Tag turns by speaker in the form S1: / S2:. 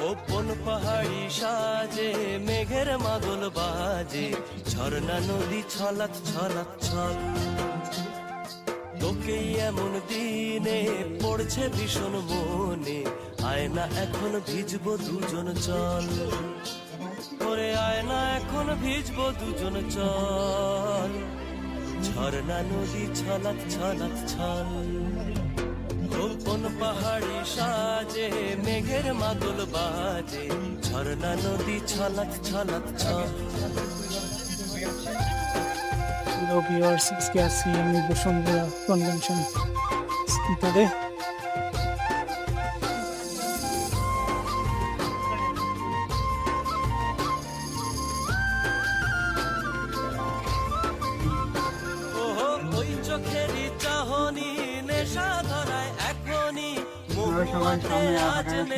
S1: গোপন পাহাড়ি সাজে মেঘের মাদল বাজে, ঝর্ণা নদী ছলাৎ ছলাৎ ছল। তোকেই এমন দিনে পড়ছে ভীষণ মনে, আয়না এখন ভিজবো দুজন চল। ওরে আয়না এখন ভিজবো দুজন চল, ঝর্ণা নদী ছলাৎ ছলাৎ ছল। গোপন পাহাড়ি সাজে মেঘের মাদল বাজে, ঝর্ণা নদী ছলাৎ ছলাৎ ছল।
S2: হ্যালো ভিউয়ার্স, আজকে আছি আমি বসুন্ধরা কনভেনশন সেন্টারে।
S1: ওই চোখেরই চাহনি নেশা ধরায় এখনই মুখ
S2: সবাই সামনে
S1: আজ